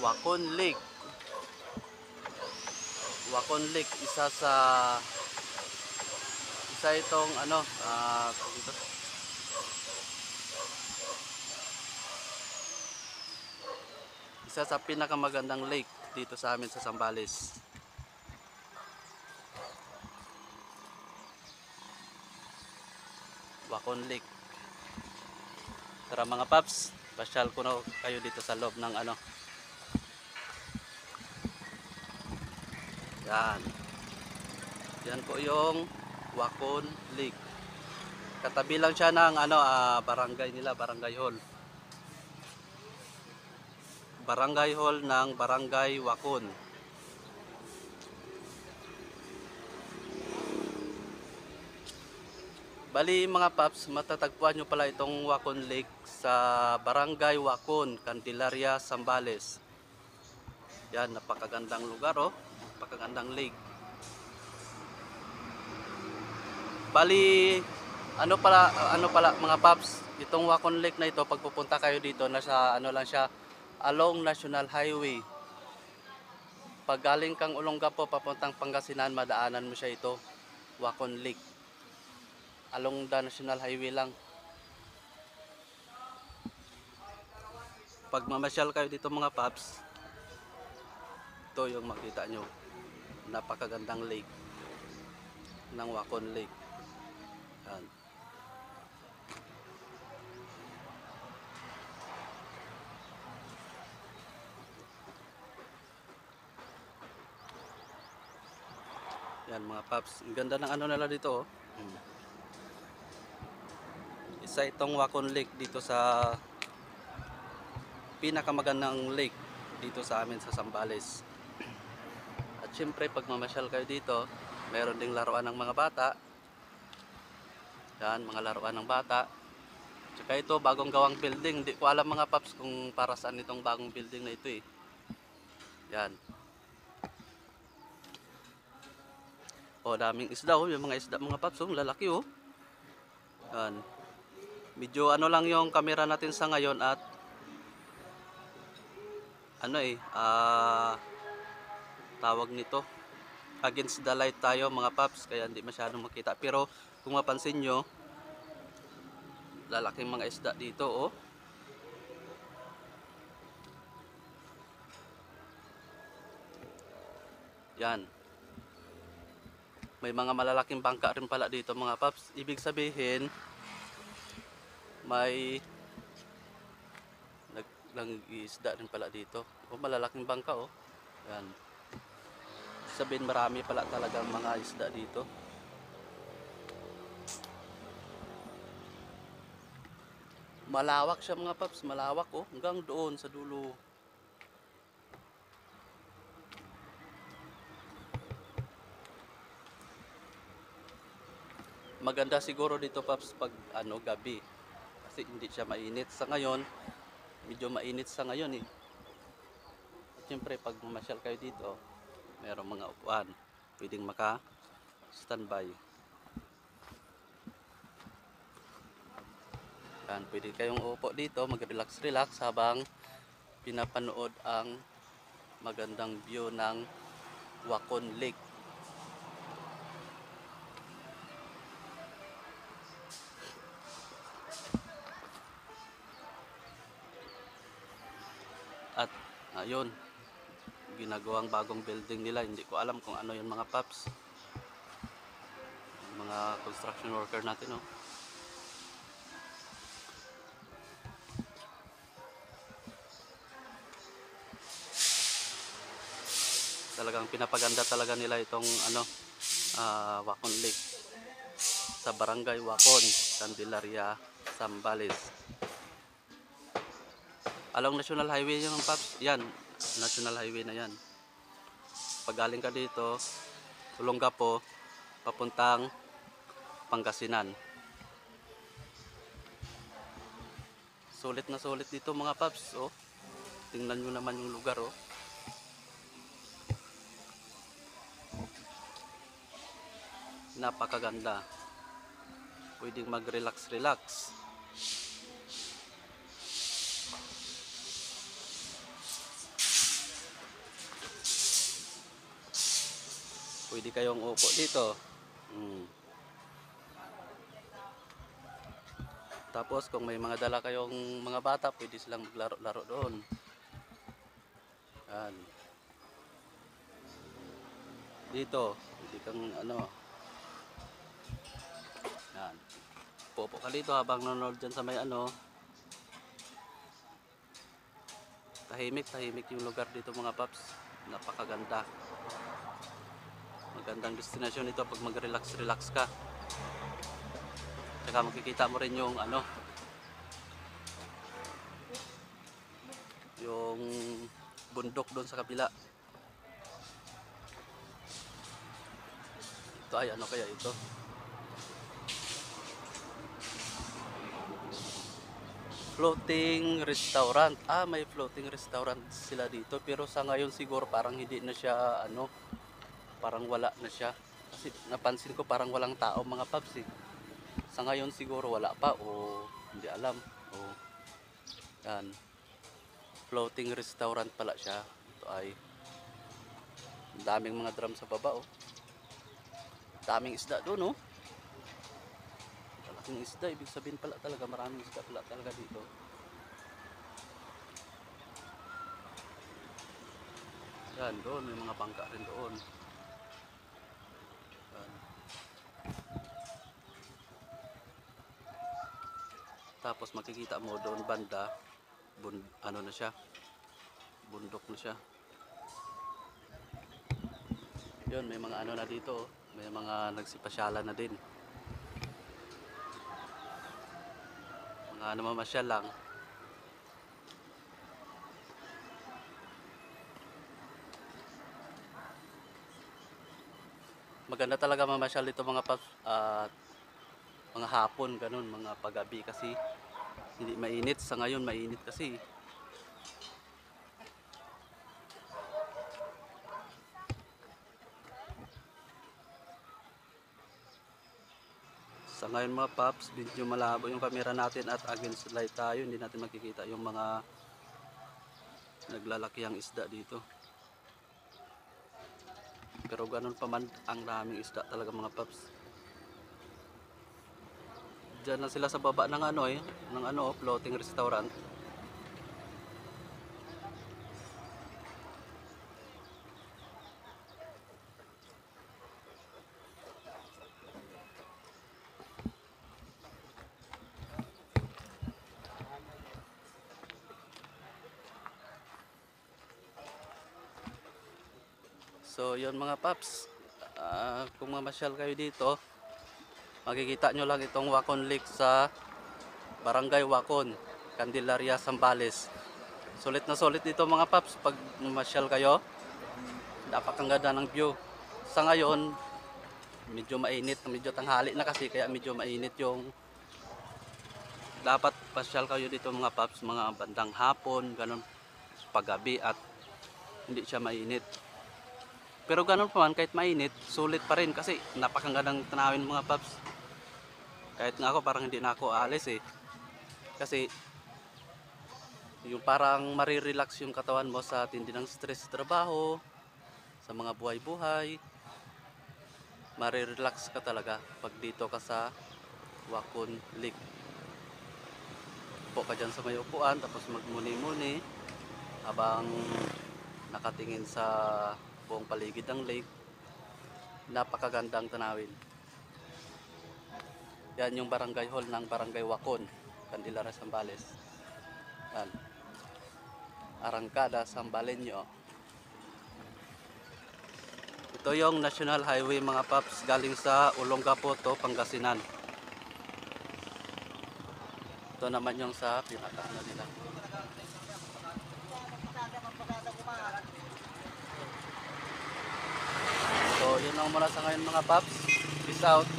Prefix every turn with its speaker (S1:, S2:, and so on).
S1: Wacon Lake. Wacon Lake, isa itong ano, dito. Isa sa pinakamagandang lake dito sa amin sa Zambales. Wacon Lake. Tara mga paps, pasyal ko na kayo dito sa loob ng ano. Yan. Yan po yung Wacon Lake. Katabi lang siya ng ano, barangay nila, Barangay Hall. Barangay Hall ng Barangay Wacon. Bali mga paps, matatagpuan nyo pala itong Wacon Lake sa Barangay Wacon, Candelaria, Zambales. Yan, napakagandang lugar oh. Napakagandang lake. Bali, ano pala mga paps, itong Wacon Lake na ito, pag pupunta kayo dito, nasa ano lang siya, along National Highway. Pag galing kang Olongapo papuntang Pangasinan, madaanan mo siya ito, Wacon Lake. Along the National Highway lang. Pag mamasyal kayo dito mga paps, ito yung makita nyo, napakagandang lake ng Wacon Lake. Yan. Yan mga paps, ang ganda ng ano nila dito oh. Isa itong Wacon Lake dito sa pinakamagandang lake dito sa amin sa Zambales. At syempre pag mamasyal kayo dito, meron ding laruan ng mga bata. Yan, mga laruan ng bata. Tsaka ito, bagong gawang building. Hindi ko alam mga paps kung para saan itong bagong building na ito eh. Yan. O, daming isda oh. Yung mga isda mga paps oh, lalaki oh. Yan. Medyo ano lang yung camera natin sa ngayon at ano tawag nito, against the light tayo mga paps, kaya hindi masyadong makita. Pero kung mapansin nyo, lalaking mga isda dito oh. Yan. May mga malalaking bangka rin pala dito mga paps. Ibig sabihin, may nag-isda rin pala dito. O malalaking bangka oh. Yan. Sabihin marami pala talagang mga isda dito. Malawak siya mga paps, malawak oh, hanggang doon sa dulo. Maganda siguro dito paps pag ano gabi. Kasi hindi siya mainit. Sa ngayon, medyo mainit sa ngayon eh. At syempre pag mamasyal kayo dito, mayroong mga upuan, pwedeng maka standby. Yan, pwede kayong upo dito, mag-relax habang pinapanood ang magandang view ng Wacon Lake. At ayun, ginagawang bagong building nila. Hindi ko alam kung ano yun mga paps. Mga construction worker natin oh. Talagang pinapaganda talaga nila itong ano, Wacon Lake sa Barangay Wacon, Candelaria, Zambales. Along National Highway yung paps. Yan, National Highway na yan. Pag galing ka dito, Olongapo, papuntang Pangasinan. Sulit na sulit dito mga paps oh. Tingnan nyo naman yung lugar oh. Napakaganda. Pwedeng mag-relax. Pwede kayong upo dito. Tapos kung may mga dala kayong mga bata, pwede silang maglaro-laro doon. Yan. Dito, pwede kang ano. Yan. Pupo ka dito habang nanonood dyan sa may ano. Tahimik yung lugar dito mga paps. Napakaganda. Magandang destinasyon ito pag mag-relax ka. Tsaka makikita mo rin yung ano, yung bundok doon sa kabila. Ito ay ano kaya ito? Floating restaurant. May floating restaurant sila dito, pero sa ngayon siguro parang hindi na siya ano, parang wala na siya. Kasi napansin ko parang walang tao mga paps eh. Sa ngayon siguro wala pa o hindi alam. O yan. Floating restaurant pala siya. Ito ay daming mga drum sa baba oh. Daming isda doon oh. Malaking isda, ibig sabihin pala talaga maraming isda pala talaga dito. Yan doon, may mga bangka rin doon. Yan. Tapos makikita mo doon banda, ano na siya, bundok na siya. Yun, may mga ano na dito, may mga nagsipasyalan na din. Mga namamasyal lang. Maganda talaga mamasyal dito mga paps, mga hapon ganun, mga paggabi kasi hindi mainit. Sa ngayon mainit kasi. Sa ngayon mga paps, medyo malabo yung camera natin at against light tayo, hindi natin makikita yung mga naglalakihang isda dito. Pero ganun pa man, ang daming isda talaga mga paps. Diyan na sila sa baba ng ano ng ano, floating restaurant. So yun mga paps, kung mamasyal kayo dito, makikita nyo lang itong Wacon Lake sa Barangay Wacon, Candelaria, Zambales. Sulit na sulit dito mga paps pag mamasyal kayo. Napakaganda ng view. Sa ngayon, medyo mainit, medyo tanghali na kasi, kaya medyo mainit yung dapat pasyal kayo dito mga paps, mga bandang hapon, ganun, paggabi at hindi siya mainit. Pero ganun pa man, kahit mainit, sulit pa rin kasi napakagandang tanawin mga paps. Kahit nga ako parang hindi na ako aalis eh. Kasi yung parang marirelax yung katawan mo sa tindi ng stress sa trabaho, sa mga buhay-buhay. Marirelax ka talaga pag dito ka sa Wacon Lake. Upo ka dyan sa may upuan, tapos magmuni-muni habang nakatingin sa buong paligid ng lake. Napakagandang tanawin. Yan yung barangay hall ng Barangay Wacon, Candelaria, Zambales. Yan. Arangkada, Zambaleño. Ito yung National Highway mga paps, galing sa Olongapo to Pangasinan. Ito naman yung sa pinaka-ano nila. So yun lang muna sa ngayon mga paps. Peace out.